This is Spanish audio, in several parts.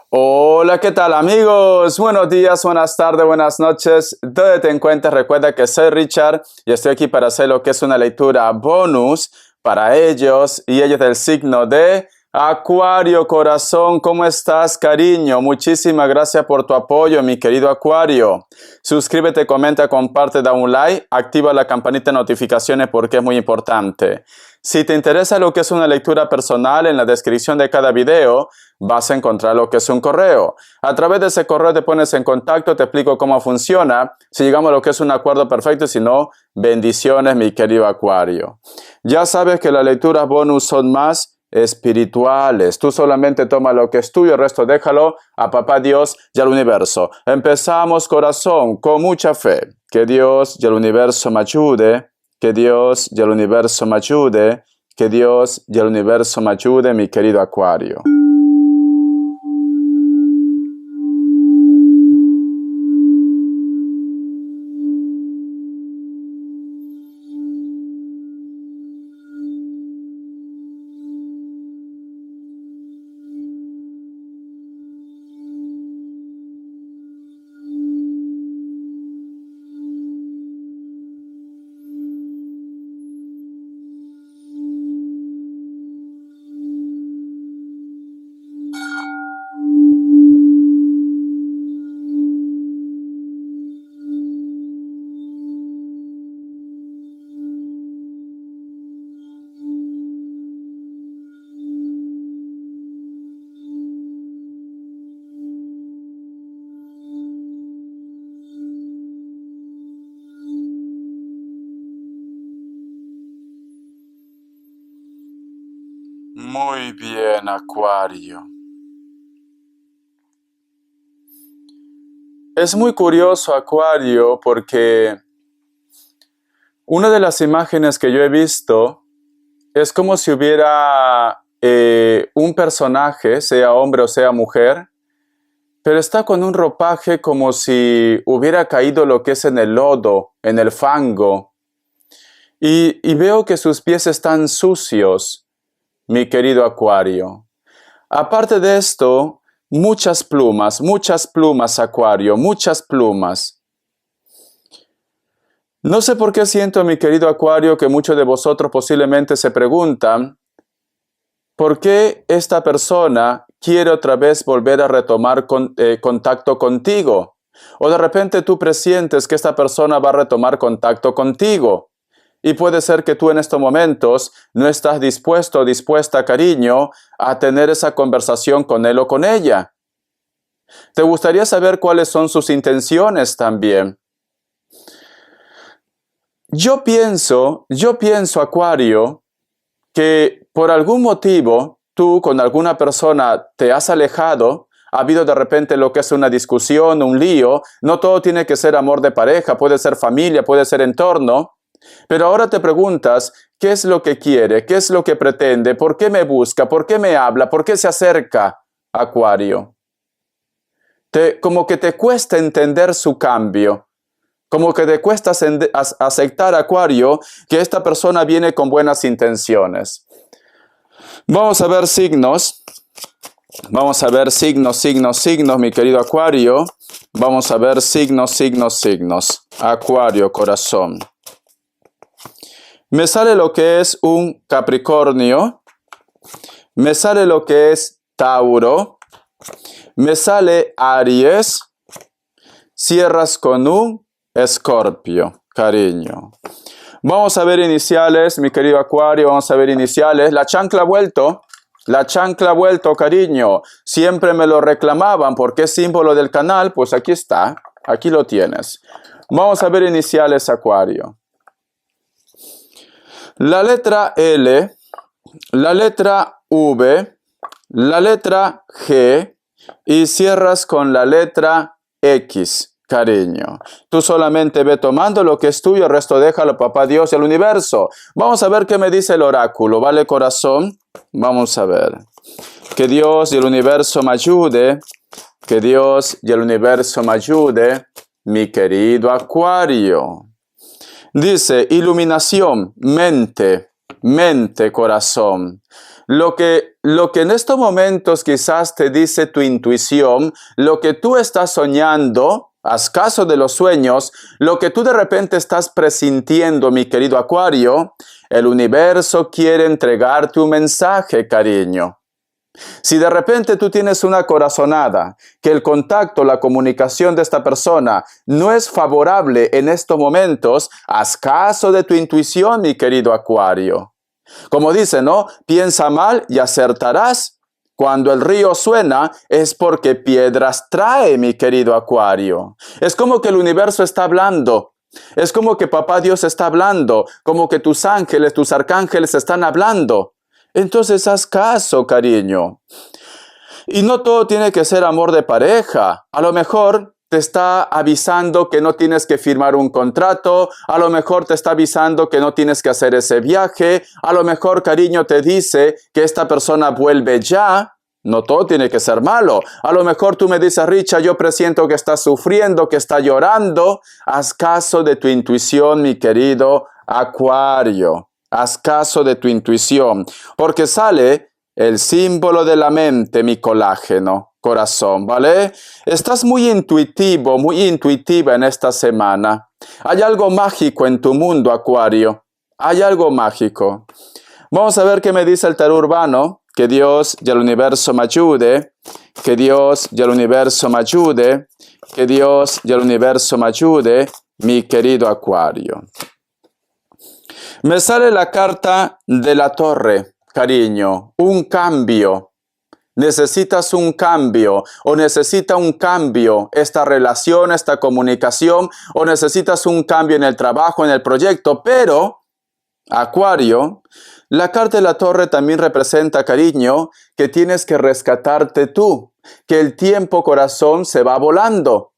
Hola, ¿qué tal amigos? Buenos días, buenas tardes, buenas noches. Donde te encuentres, recuerda que soy Richard y estoy aquí para hacer lo que es una lectura bonus para ellos y ellos del signo de Acuario. Corazón, ¿cómo estás, cariño? Muchísimas gracias por tu apoyo, mi querido Acuario. Suscríbete, comenta, comparte, da un like, activa la campanita de notificaciones porque es muy importante. Si te interesa lo que es una lectura personal, en la descripción de cada video vas a encontrar lo que es un correo. A través de ese correo te pones en contacto, te explico cómo funciona, si llegamos a lo que es un acuerdo perfecto, si no, bendiciones, mi querido Acuario. Ya sabes que las lecturas bonus son más espirituales. Tú solamente toma lo que es tuyo, el resto déjalo a Papá Dios y al universo. Empezamos, corazón, con mucha fe. Que Dios y el universo me ayude. Que Dios y el universo me ayude. Que Dios y el universo me ayude, mi querido Acuario. Muy bien, Acuario. Es muy curioso, Acuario, porque una de las imágenes que yo he visto es como si hubiera un personaje, sea hombre o sea mujer, pero está con un ropaje como si hubiera caído lo que es en el lodo, en el fango. Y veo que sus pies están sucios, mi querido Acuario. Aparte de esto, muchas plumas, Acuario, muchas plumas. No sé por qué siento, mi querido Acuario, que muchos de vosotros posiblemente se preguntan ¿por qué esta persona quiere otra vez volver a retomar contacto contigo? O de repente tú presientes que esta persona va a retomar contacto contigo. Y puede ser que tú en estos momentos no estás dispuesto o dispuesta, cariño, a tener esa conversación con él o con ella. ¿Te gustaría saber cuáles son sus intenciones también? Yo pienso, Acuario, que por algún motivo tú con alguna persona te has alejado, ha habido de repente lo que es una discusión, un lío, no todo tiene que ser amor de pareja, puede ser familia, puede ser entorno, pero ahora te preguntas, ¿qué es lo que quiere? ¿Qué es lo que pretende? ¿Por qué me busca? ¿Por qué me habla? ¿Por qué se acerca, Acuario? Como que te cuesta entender su cambio. Como que te cuesta aceptar, Acuario, que esta persona viene con buenas intenciones. Vamos a ver signos. Vamos a ver signos, mi querido Acuario. Vamos a ver signos. Acuario, corazón. Me sale lo que es un Capricornio. Me sale lo que es Tauro. Me sale Aries. Cierras con un Escorpio, cariño. Vamos a ver iniciales, mi querido Acuario, vamos a ver iniciales. La chancla ha vuelto, cariño. Siempre me lo reclamaban porque es símbolo del canal, pues aquí está, aquí lo tienes. Vamos a ver iniciales, Acuario. La letra L, la letra V, la letra G y cierras con la letra X. Cariño, tú solamente ve tomando lo que es tuyo, el resto déjalo, Papá Dios y el universo. Vamos a ver qué me dice el oráculo, ¿vale, corazón? Vamos a ver. Que Dios y el universo me ayude, que Dios y el universo me ayude, mi querido Acuario. Dice, iluminación, mente, corazón. lo que en estos momentos quizás te dice tu intuición, lo que tú estás soñando, haz caso de los sueños, lo que tú de repente estás presintiendo, mi querido Acuario, el universo quiere entregarte un mensaje, cariño. Si de repente tú tienes una corazonada, que el contacto, la comunicación de esta persona no es favorable en estos momentos, haz caso de tu intuición, mi querido Acuario. Como dice, ¿no? Piensa mal y acertarás. Cuando el río suena es porque piedras trae, mi querido Acuario. Es como que el universo está hablando. Es como que Papá Dios está hablando, como que tus ángeles, tus arcángeles están hablando. Entonces haz caso, cariño. Y no todo tiene que ser amor de pareja. A lo mejor te está avisando que no tienes que firmar un contrato. A lo mejor te está avisando que no tienes que hacer ese viaje. A lo mejor, cariño, te dice que esta persona vuelve ya. No todo tiene que ser malo. A lo mejor tú me dices, Richard, yo presiento que estás sufriendo, que estás llorando. Haz caso de tu intuición, mi querido Acuario. Haz caso de tu intuición, porque sale el símbolo de la mente, mi colágeno, corazón, ¿vale? Estás muy intuitivo, muy intuitiva en esta semana. Hay algo mágico en tu mundo, Acuario. Hay algo mágico. Vamos a ver qué me dice el tarot urbano. Que Dios y el universo me ayude. Que Dios y el universo me ayude. Que Dios y el universo me ayude, mi querido Acuario. Me sale la carta de la Torre, cariño, un cambio. Necesitas un cambio o necesita un cambio esta relación, esta comunicación o necesitas un cambio en el trabajo, en el proyecto, pero, Acuario, la carta de la Torre también representa, cariño, que tienes que rescatarte tú, que el tiempo, corazón, se va volando.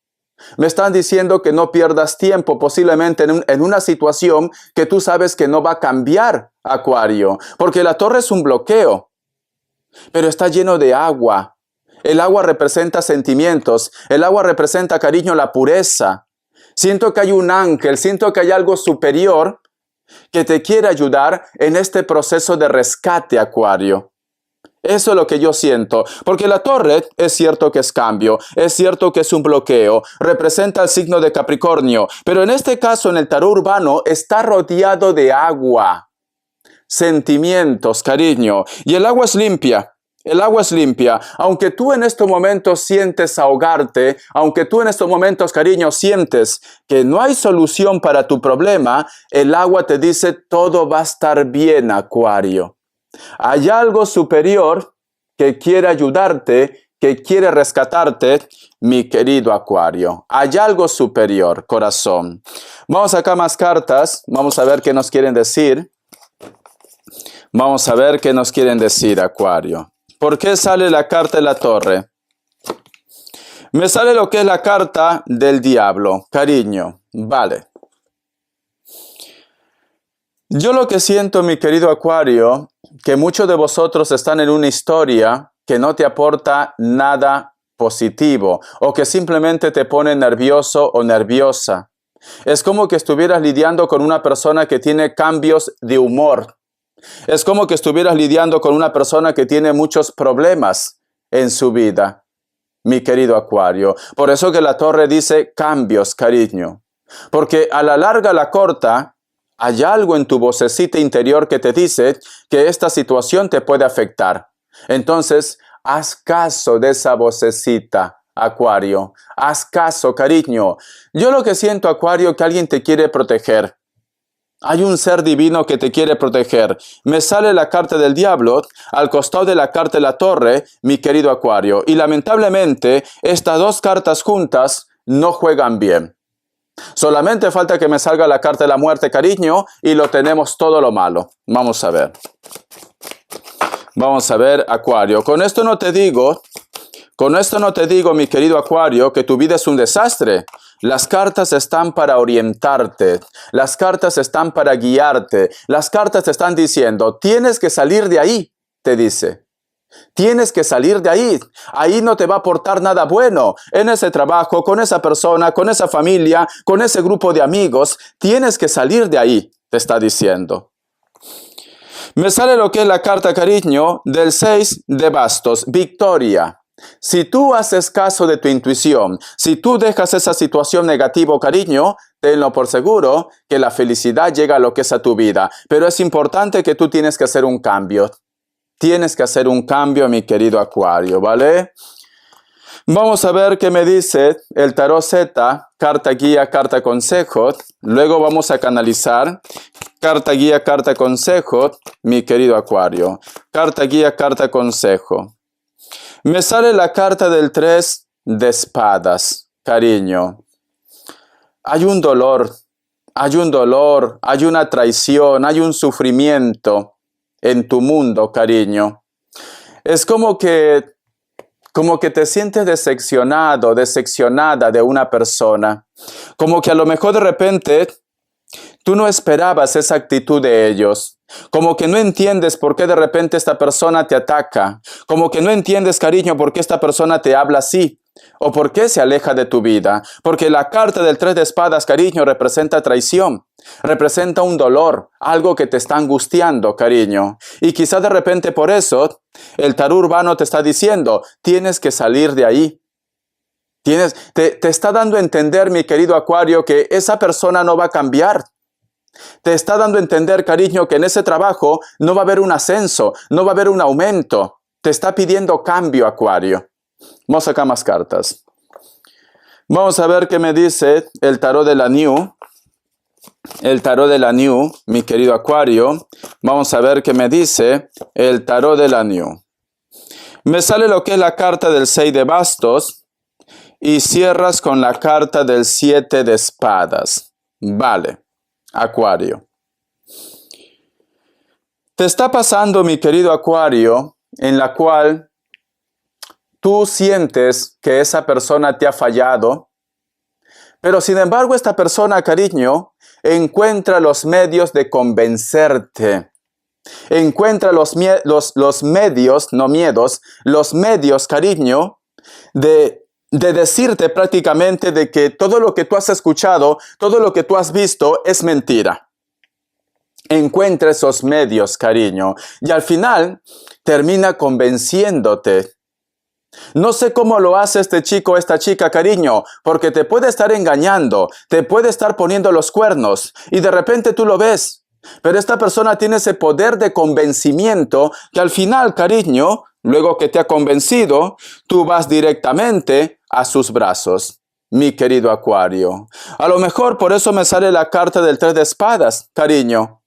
Me están diciendo que no pierdas tiempo posiblemente en una situación que tú sabes que no va a cambiar, Acuario, porque la torre es un bloqueo, pero está lleno de agua. El agua representa sentimientos, el agua representa, cariño, la pureza. Siento que hay un ángel, siento que hay algo superior que te quiere ayudar en este proceso de rescate, Acuario. Eso es lo que yo siento, porque la torre es cierto que es cambio, es cierto que es un bloqueo, representa el signo de Capricornio, pero en este caso en el tarot urbano está rodeado de agua, sentimientos, cariño, y el agua es limpia. El agua es limpia, aunque tú en estos momentos sientes ahogarte, aunque tú en estos momentos, cariño, sientes que no hay solución para tu problema, el agua te dice todo va a estar bien, Acuario. Hay algo superior que quiere ayudarte, que quiere rescatarte, mi querido Acuario. Hay algo superior, corazón. Vamos acá más cartas. Vamos a ver qué nos quieren decir. Vamos a ver qué nos quieren decir, Acuario. ¿Por qué sale la carta de la Torre? Me sale lo que es la carta del diablo, cariño. Vale. Yo lo que siento, mi querido Acuario, que muchos de vosotros están en una historia que no te aporta nada positivo o que simplemente te pone nervioso o nerviosa. Es como que estuvieras lidiando con una persona que tiene cambios de humor. Es como que estuvieras lidiando con una persona que tiene muchos problemas en su vida, mi querido Acuario. Por eso que la torre dice cambios, cariño. Porque a la larga, a la corta, hay algo en tu vocecita interior que te dice que esta situación te puede afectar. Entonces, haz caso de esa vocecita, Acuario. Haz caso, cariño. Yo lo que siento, Acuario, que alguien te quiere proteger. Hay un ser divino que te quiere proteger. Me sale la carta del diablo al costado de la carta de la torre, mi querido Acuario. Y lamentablemente, estas dos cartas juntas no juegan bien. Solamente falta que me salga la carta de la muerte, cariño, y lo tenemos todo lo malo. Vamos a ver. Vamos a ver, Acuario. Con esto no te digo, mi querido Acuario, que tu vida es un desastre. Las cartas están para orientarte. Las cartas están para guiarte. Las cartas te están diciendo, tienes que salir de ahí, te dice. Tienes que salir de ahí. Ahí no te va a aportar nada bueno. En ese trabajo, con esa persona, con esa familia, con ese grupo de amigos, tienes que salir de ahí, te está diciendo. Me sale lo que es la carta, cariño, del 6 de bastos, victoria. Si tú haces caso de tu intuición, si tú dejas esa situación negativa, cariño, tenlo por seguro que la felicidad llega a lo que es a tu vida. Pero es importante que tú tienes que hacer un cambio. Tienes que hacer un cambio, mi querido Acuario, ¿vale? Vamos a ver qué me dice el tarot Z, carta guía, carta consejo. Luego vamos a canalizar carta guía, carta consejo, mi querido Acuario. Carta guía, carta consejo. Me sale la carta del 3 de espadas, cariño. Hay un dolor, hay una traición, hay un sufrimiento en tu mundo, cariño. Es como que te sientes decepcionado, decepcionada de una persona. Como que a lo mejor de repente tú no esperabas esa actitud de ellos. Como que no entiendes por qué de repente esta persona te ataca. Como que no entiendes, cariño, por qué esta persona te habla así. O por qué se aleja de tu vida. Porque la carta del 3 de espadas, cariño, representa traición. Representa un dolor. Algo que te está angustiando, cariño. Y quizás de repente por eso el tarot urbano te está diciendo, tienes que salir de ahí. Te está dando a entender, mi querido Acuario, que esa persona no va a cambiar. Te está dando a entender, cariño, que en ese trabajo no va a haber un ascenso, no va a haber un aumento. Te está pidiendo cambio, Acuario. Vamos a sacar más cartas. Vamos a ver qué me dice el tarot de la New. El tarot de la New, mi querido Acuario. Vamos a ver qué me dice el tarot de la New. Me sale lo que es la carta del 6 de bastos y cierras con la carta del 7 de espadas. Vale. Acuario. Te está pasando, mi querido Acuario, en la cual tú sientes que esa persona te ha fallado, pero sin embargo esta persona, cariño, encuentra los medios de convencerte. Encuentra los medios, no miedos, los medios, cariño, de decirte prácticamente de que todo lo que tú has escuchado, todo lo que tú has visto es mentira. Encuentra esos medios, cariño, y al final termina convenciéndote. No sé cómo lo hace este chico o esta chica, cariño, porque te puede estar engañando, te puede estar poniendo los cuernos, y de repente tú lo ves. Pero esta persona tiene ese poder de convencimiento que al final, cariño, luego que te ha convencido, tú vas directamente a sus brazos, mi querido Acuario. A lo mejor por eso me sale la carta del 3 de espadas, cariño.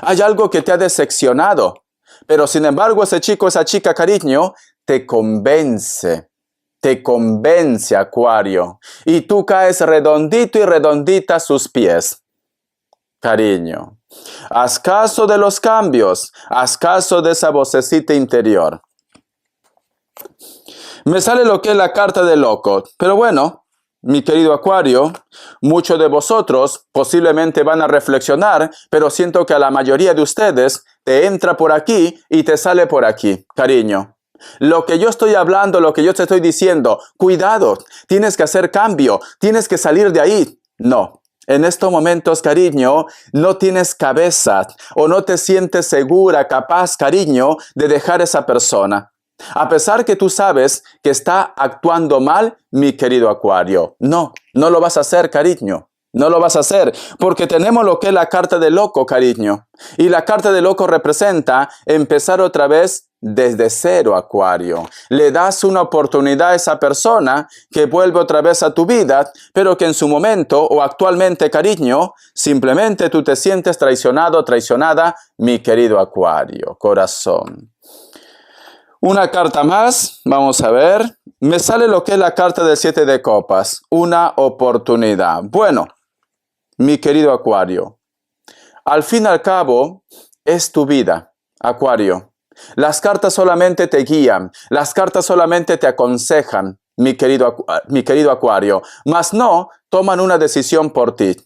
Hay algo que te ha decepcionado, pero sin embargo ese chico, esa chica, cariño, te convence, Acuario. Y tú caes redondito y redondita a sus pies. Cariño, haz caso de los cambios, haz caso de esa vocecita interior. Me sale lo que es la carta del loco, pero bueno, mi querido Acuario, muchos de vosotros posiblemente van a reflexionar, pero siento que a la mayoría de ustedes te entra por aquí y te sale por aquí, cariño. Lo que yo estoy hablando, lo que yo te estoy diciendo, cuidado, tienes que hacer cambio, tienes que salir de ahí. No. En estos momentos, cariño, no tienes cabeza o no te sientes segura, capaz, cariño, de dejar a esa persona. A pesar que tú sabes que está actuando mal, mi querido Acuario. No lo vas a hacer, cariño. No lo vas a hacer, porque tenemos lo que es la carta del loco, cariño. Y la carta del loco representa empezar otra vez desde cero, Acuario. Le das una oportunidad a esa persona que vuelve otra vez a tu vida, pero que en su momento o actualmente, cariño, simplemente tú te sientes traicionado, traicionada, mi querido Acuario, corazón. Una carta más, vamos a ver. Me sale lo que es la carta del 7 de copas, una oportunidad. Bueno, mi querido Acuario, al fin y al cabo, es tu vida, Acuario. Las cartas solamente te guían, las cartas solamente te aconsejan, mi querido Acuario, mas no toman una decisión por ti.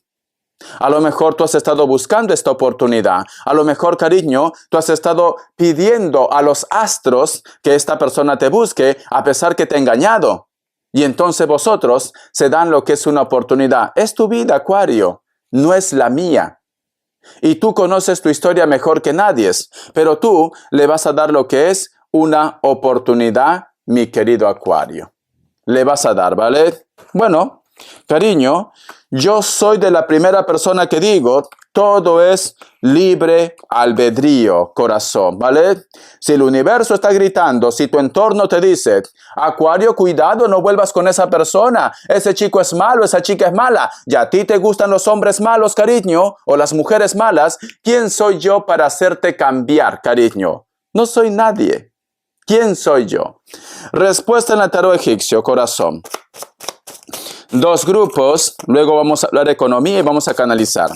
A lo mejor tú has estado buscando esta oportunidad. A lo mejor, cariño, tú has estado pidiendo a los astros que esta persona te busque a pesar que te ha engañado. Y entonces vosotros se dan lo que es una oportunidad. Es tu vida, Acuario, no es la mía. Y tú conoces tu historia mejor que nadie, pero tú le vas a dar lo que es una oportunidad, mi querido Acuario. Le vas a dar, ¿vale? Bueno, cariño, yo soy de la primera persona que digo, todo es libre albedrío, corazón, ¿vale? Si el universo está gritando, si tu entorno te dice, Acuario, cuidado, no vuelvas con esa persona, ese chico es malo, esa chica es mala, y a ti te gustan los hombres malos, cariño, o las mujeres malas, ¿quién soy yo para hacerte cambiar, cariño? No soy nadie. ¿Quién soy yo? Respuesta en el tarot egipcio, corazón. Dos grupos, luego vamos a hablar de economía y vamos a canalizar.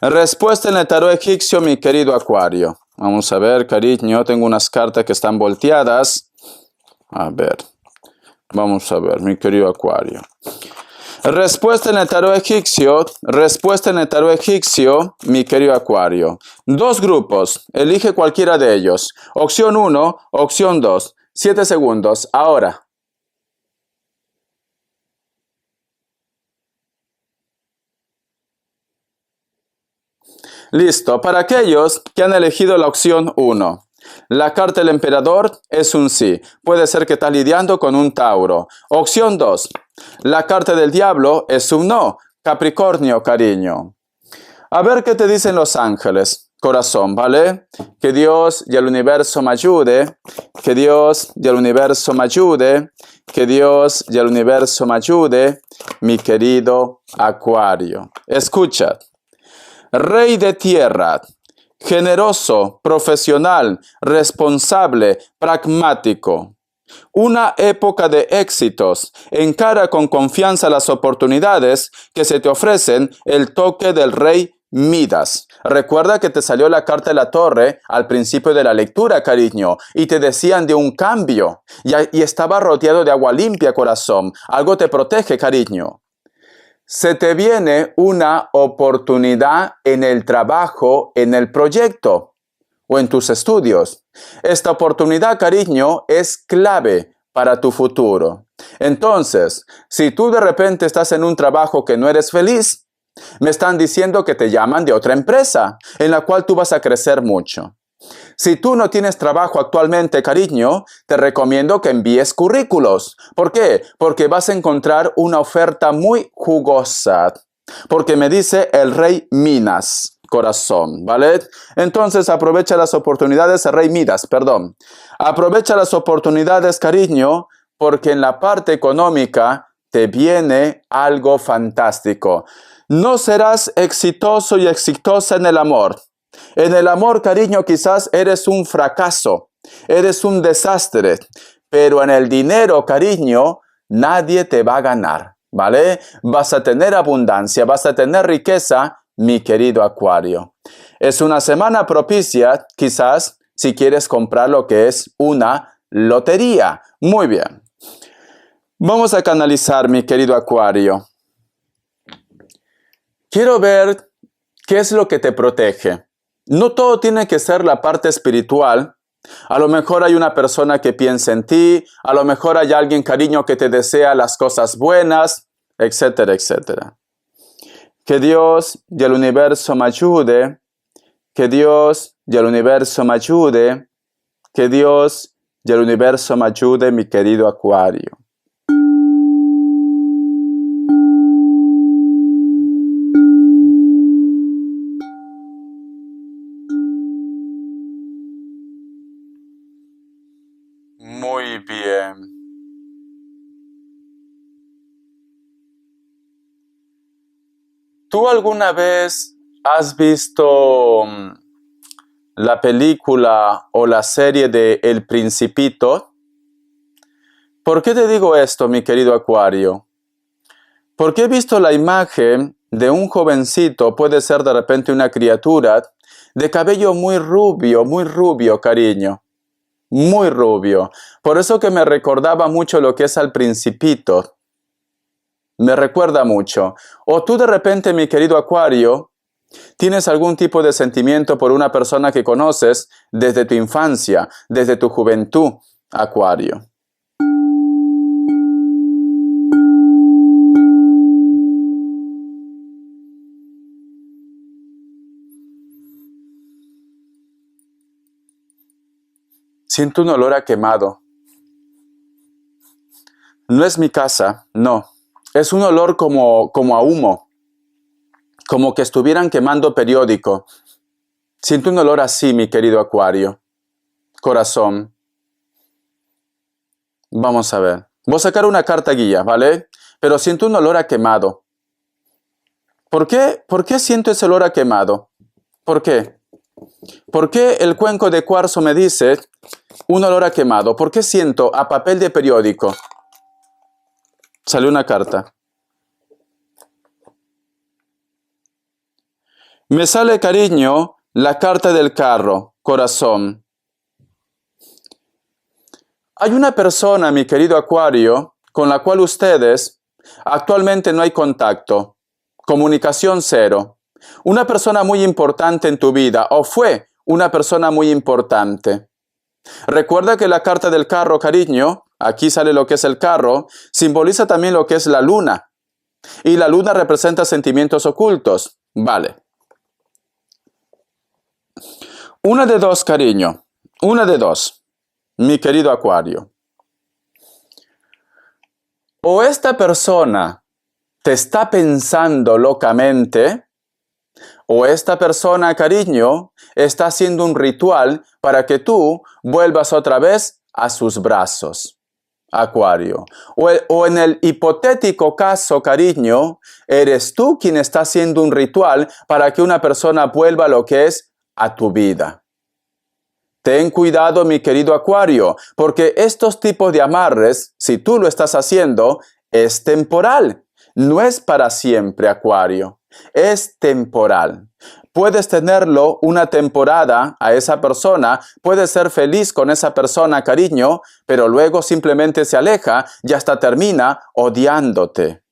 Respuesta en el tarot egipcio, mi querido Acuario. Vamos a ver, cariño, tengo unas cartas que están volteadas. A ver, vamos a ver, mi querido Acuario. Respuesta en el tarot egipcio, mi querido Acuario. Dos grupos, elige cualquiera de ellos. Opción 1, opción 2. 7 segundos, ahora. Listo, para aquellos que han elegido la opción 1. La carta del emperador es un sí. Puede ser que estás lidiando con un Tauro. Opción 2. La carta del diablo es un no. Capricornio, cariño. A ver qué te dicen los ángeles, corazón, ¿vale? Que Dios y el universo me ayude. Que Dios y el universo me ayude. Que Dios y el universo me ayude. Mi querido Acuario. Escucha. Rey de tierra. Generoso, profesional, responsable, pragmático. Una época de éxitos. Encara con confianza las oportunidades que se te ofrecen, el toque del rey Midas. Recuerda que te salió la carta de la torre al principio de la lectura, cariño, y te decían de un cambio. Y estaba rodeado de agua limpia, corazón. Algo te protege, cariño. Se te viene una oportunidad en el trabajo, en el proyecto o en tus estudios. Esta oportunidad, cariño, es clave para tu futuro. Entonces, si tú de repente estás en un trabajo que no eres feliz, me están diciendo que te llaman de otra empresa en la cual tú vas a crecer mucho. Si tú no tienes trabajo actualmente, cariño, te recomiendo que envíes currículos. ¿Por qué? Porque vas a encontrar una oferta muy jugosa. Porque me dice el rey Minas, corazón, ¿vale? Entonces aprovecha las oportunidades, el rey Midas, perdón. Aprovecha las oportunidades, cariño, porque en la parte económica te viene algo fantástico. No serás exitoso y exitosa en el amor. En el amor, cariño, quizás eres un fracaso, eres un desastre, pero en el dinero, cariño, nadie te va a ganar, ¿vale? Vas a tener abundancia, vas a tener riqueza, mi querido Acuario. Es una semana propicia, quizás, si quieres comprar lo que es una lotería. Muy bien. Vamos a canalizar, mi querido Acuario. Quiero ver qué es lo que te protege. No todo tiene que ser la parte espiritual. A lo mejor hay una persona que piensa en ti, a lo mejor hay alguien, cariño, que te desea las cosas buenas, etcétera, etcétera. Que Dios y el universo me ayude, que Dios y el universo me ayude, que Dios y el universo me ayude, mi querido Acuario. Muy bien. ¿Tú alguna vez has visto la película o la serie de El Principito? ¿Por qué te digo esto, mi querido Acuario? Porque he visto la imagen de un jovencito, puede ser de repente una criatura, de cabello muy rubio, cariño. Muy rubio. Por eso que me recordaba mucho lo que es Al Principito. Me recuerda mucho. O tú de repente, mi querido Acuario, tienes algún tipo de sentimiento por una persona que conoces desde tu infancia, desde tu juventud, Acuario. Siento un olor a quemado. No es mi casa, no. Es un olor como a humo, como que estuvieran quemando periódico. Siento un olor así, mi querido Acuario. Corazón. Vamos a ver. Voy a sacar una carta guía, ¿vale? Pero siento un olor a quemado. ¿Por qué siento ese olor a quemado? ¿Por qué? ¿Por qué el cuenco de cuarzo me dice un olor a quemado? ¿Por qué siento a papel de periódico? Salió una carta. Me sale, cariño, la carta del carro, corazón. Hay una persona, mi querido Acuario, con la cual ustedes actualmente no hay contacto. Comunicación cero. Una persona muy importante en tu vida, o fue una persona muy importante. Recuerda que la carta del carro, cariño, aquí sale lo que es el carro, simboliza también lo que es la luna. Y la luna representa sentimientos ocultos. Vale. Una de dos, cariño. Una de dos, mi querido Acuario. O esta persona te está pensando locamente, o esta persona, cariño, está haciendo un ritual para que tú vuelvas otra vez a sus brazos, Acuario. O en el hipotético caso, cariño, eres tú quien está haciendo un ritual para que una persona vuelva a lo que es a tu vida. Ten cuidado, mi querido Acuario, porque estos tipos de amarres, si tú lo estás haciendo, es temporal. No es para siempre, Acuario. Es temporal. Puedes tenerlo una temporada a esa persona, puedes ser feliz con esa persona, cariño, pero luego simplemente se aleja y hasta termina odiándote.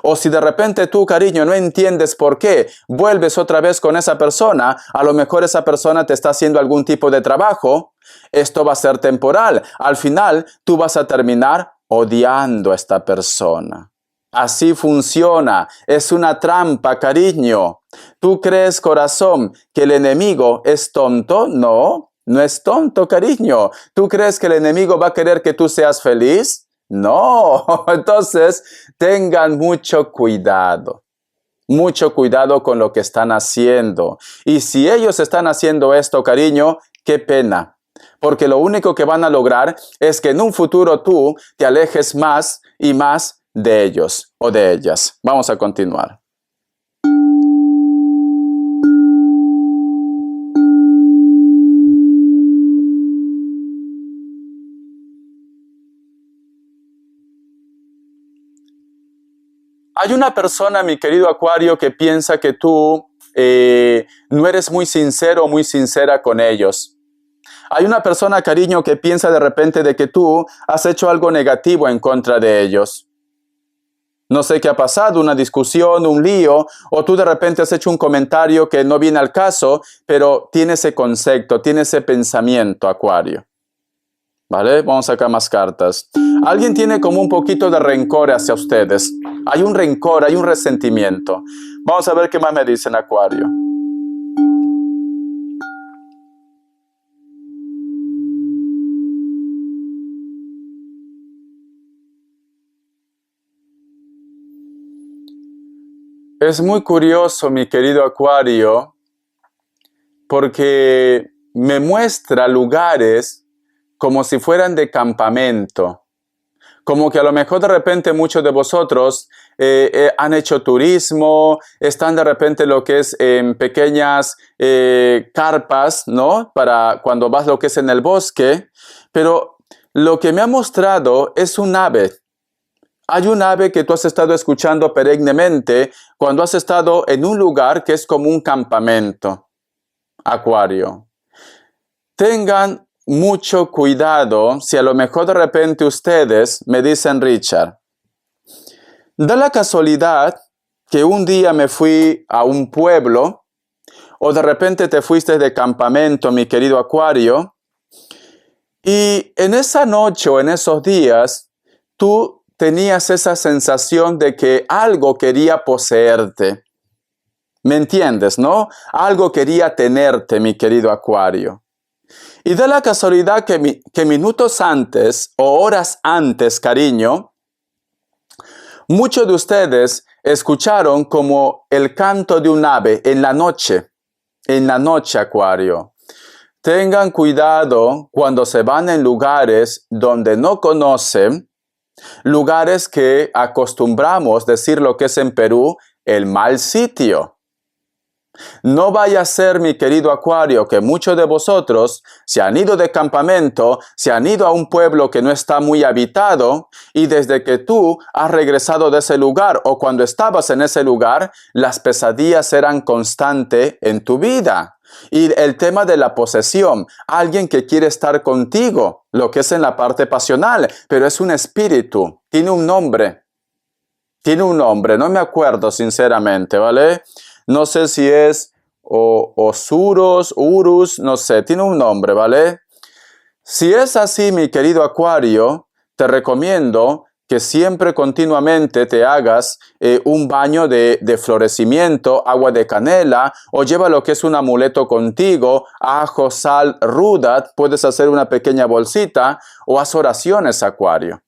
O si de repente tú, cariño, no entiendes por qué vuelves otra vez con esa persona, a lo mejor esa persona te está haciendo algún tipo de trabajo, esto va a ser temporal. Al final, tú vas a terminar odiando a esta persona. Así funciona. Es una trampa, cariño. ¿Tú crees, corazón, que el enemigo es tonto? No, no es tonto, cariño. ¿Tú crees que el enemigo va a querer que tú seas feliz? No. Entonces, tengan mucho cuidado. Mucho cuidado con lo que están haciendo. Y si ellos están haciendo esto, cariño, qué pena. Porque lo único que van a lograr es que en un futuro tú te alejes más y más de ellos o de ellas. Vamos a continuar. Hay una persona, mi querido Acuario, que piensa que tú no eres muy sincero o muy sincera con ellos. Hay una persona, cariño, que piensa de repente de que tú has hecho algo negativo en contra de ellos. No sé qué ha pasado, una discusión, un lío, o tú de repente has hecho un comentario que no viene al caso, pero tiene ese concepto, tiene ese pensamiento, Acuario. ¿Vale? Vamos a sacar más cartas. Alguien tiene como un poquito de rencor hacia ustedes. Hay un rencor, hay un resentimiento. Vamos a ver qué más me dicen, Acuario. Es muy curioso, mi querido Acuario, porque me muestra lugares como si fueran de campamento. Como que a lo mejor de repente muchos de vosotros han hecho turismo, están de repente lo que es en pequeñas carpas, ¿no? Para cuando vas lo que es en el bosque. Pero lo que me ha mostrado es un ave. Hay un ave que tú has estado escuchando perennemente cuando has estado en un lugar que es como un campamento. Acuario. Tengan mucho cuidado si a lo mejor de repente ustedes me dicen, Richard, da la casualidad que un día me fui a un pueblo o de repente te fuiste de campamento, mi querido Acuario, y en esa noche o en esos días tú tenías esa sensación de que algo quería poseerte. ¿Me entiendes, no? Algo quería tenerte, mi querido Acuario. Y da la casualidad que minutos antes o horas antes, cariño, muchos de ustedes escucharon como el canto de un ave en la noche, Acuario. Tengan cuidado cuando se van en lugares donde no conocen, lugares que acostumbramos decir lo que es en Perú, el mal sitio. No vaya a ser, mi querido Acuario, que muchos de vosotros se han ido de campamento, se han ido a un pueblo que no está muy habitado y desde que tú has regresado de ese lugar o cuando estabas en ese lugar, las pesadillas eran constantes en tu vida. Y el tema de la posesión, alguien que quiere estar contigo, lo que es en la parte pasional, pero es un espíritu, tiene un nombre, no me acuerdo sinceramente, ¿vale? No sé si es Osuros, Urus, no sé, tiene un nombre, ¿vale? Si es así, mi querido Acuario, te recomiendo que siempre continuamente te hagas un baño de florecimiento, agua de canela, o lleva lo que es un amuleto contigo, ajo, sal, ruda, puedes hacer una pequeña bolsita, o haz oraciones, Acuario.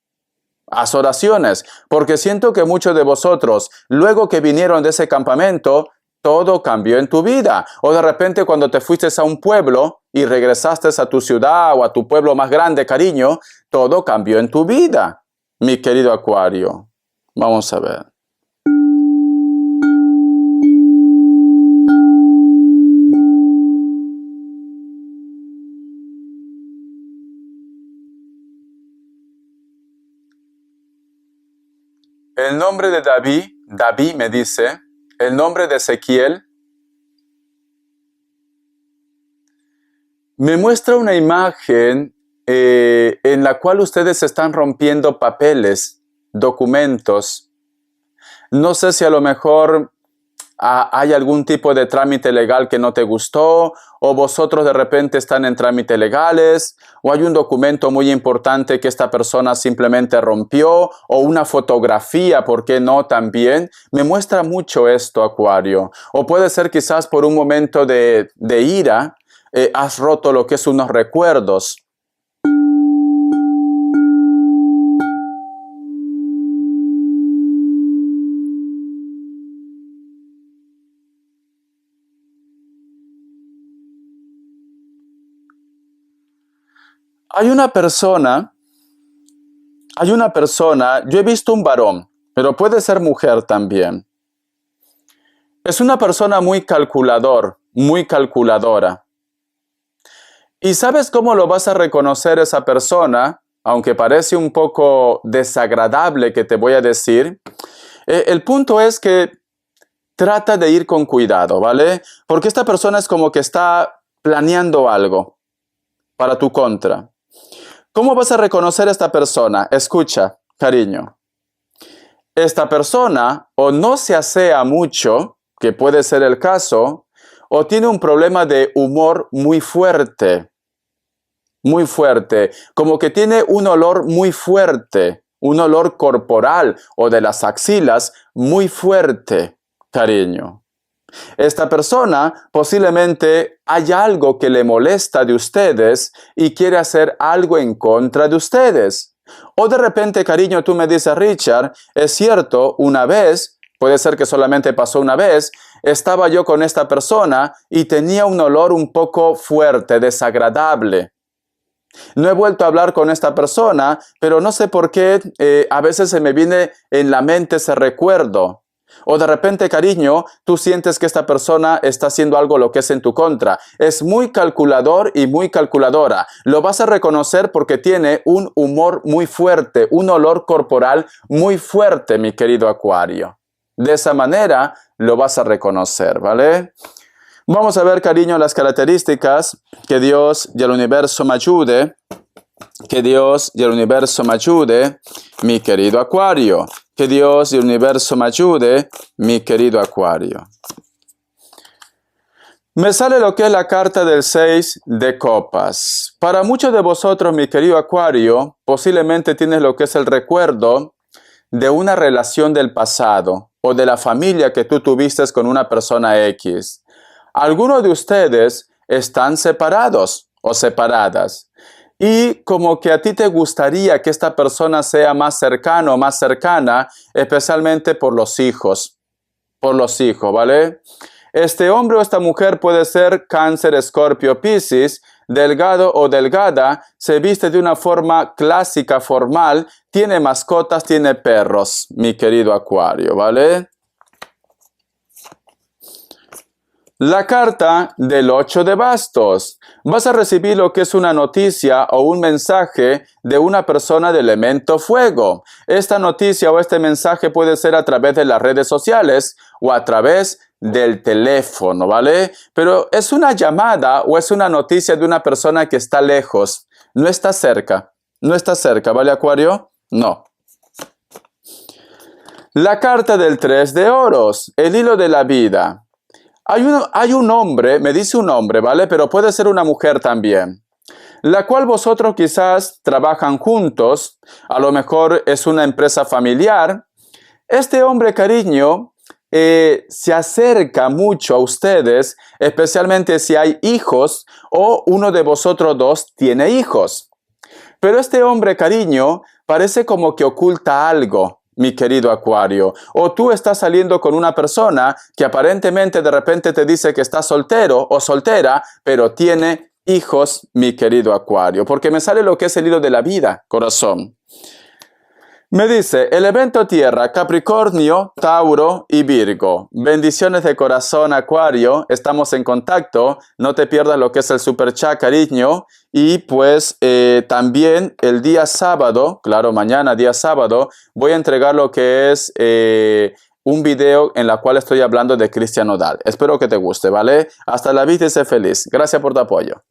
Haz oraciones, porque siento que muchos de vosotros, luego que vinieron de ese campamento, todo cambió en tu vida. O de repente cuando te fuiste a un pueblo y regresaste a tu ciudad o a tu pueblo más grande, cariño, todo cambió en tu vida, mi querido Acuario. Vamos a ver. El nombre de David me dice, el nombre de Ezequiel, me muestra una imagen en la cual ustedes están rompiendo papeles, documentos. No sé si a lo mejor hay algún tipo de trámite legal que no te gustó, o vosotros de repente están en trámites legales, o hay un documento muy importante que esta persona simplemente rompió, o una fotografía, ¿por qué no también? Me muestra mucho esto, Acuario. O puede ser quizás por un momento de ira, has roto lo que es unos recuerdos. Hay una persona, yo he visto un varón, pero puede ser mujer también. Es una persona muy calculadora. ¿Y sabes cómo lo vas a reconocer esa persona? Aunque parece un poco desagradable que te voy a decir. El punto es que trata de ir con cuidado, ¿vale? Porque esta persona es como que está planeando algo para tu contra. ¿Cómo vas a reconocer a esta persona? Escucha, cariño. Esta persona o no se asea mucho, que puede ser el caso, o tiene un problema de humor muy fuerte, como que tiene un olor muy fuerte, un olor corporal o de las axilas muy fuerte, cariño. Esta persona posiblemente haya algo que le molesta de ustedes y quiere hacer algo en contra de ustedes. O de repente, cariño, tú me dices, Richard, es cierto, una vez, puede ser que solamente pasó una vez, estaba yo con esta persona y tenía un olor un poco fuerte, desagradable. No he vuelto a hablar con esta persona, pero no sé por qué a veces se me viene en la mente ese recuerdo. O de repente, cariño, tú sientes que esta persona está haciendo algo lo que es en tu contra. Es muy calculador y muy calculadora. Lo vas a reconocer porque tiene un humor muy fuerte, un olor corporal muy fuerte, mi querido Acuario. De esa manera lo vas a reconocer, ¿vale? Vamos a ver, cariño, las características. Que Dios y el universo me ayude. Que Dios y el universo me ayude, mi querido Acuario. Que Dios y el universo me ayude, mi querido Acuario. Me sale lo que es la carta del 6 de copas. Para muchos de vosotros, mi querido Acuario, posiblemente tienes lo que es el recuerdo de una relación del pasado o de la familia que tú tuviste con una persona X. Algunos de ustedes están separados o separadas. Y como que a ti te gustaría que esta persona sea más cercano o más cercana, especialmente por los hijos. Por los hijos, ¿vale? Este hombre o esta mujer puede ser Cáncer, Escorpio, Piscis, delgado o delgada, se viste de una forma clásica, formal, tiene mascotas, tiene perros, mi querido Acuario, ¿vale? La carta del 8 de bastos. Vas a recibir lo que es una noticia o un mensaje de una persona de elemento fuego. Esta noticia o este mensaje puede ser a través de las redes sociales o a través del teléfono, ¿vale? Pero es una llamada o es una noticia de una persona que está lejos. No está cerca. No está cerca, ¿vale, Acuario? No. La carta del 3 de oros. El hilo de la vida. Hay un hombre, me dice un hombre, ¿vale? Pero puede ser una mujer también, la cual vosotros quizás trabajan juntos, a lo mejor es una empresa familiar. Este hombre, cariño, se acerca mucho a ustedes, especialmente si hay hijos o uno de vosotros dos tiene hijos. Pero este hombre, cariño, parece como que oculta algo, mi querido Acuario. O tú estás saliendo con una persona que aparentemente de repente te dice que está soltero o soltera, pero tiene hijos, mi querido Acuario. Porque me sale lo que es el hilo de la vida, corazón. Me dice, el evento Tierra, Capricornio, Tauro y Virgo. Bendiciones de corazón, Acuario. Estamos en contacto. No te pierdas lo que es el super chat, cariño. Y pues también el día sábado, claro, mañana, día sábado, voy a entregar lo que es un video en la cual estoy hablando de Cristian Nodal. Espero que te guste, ¿vale? Hasta la vista y sé feliz. Gracias por tu apoyo.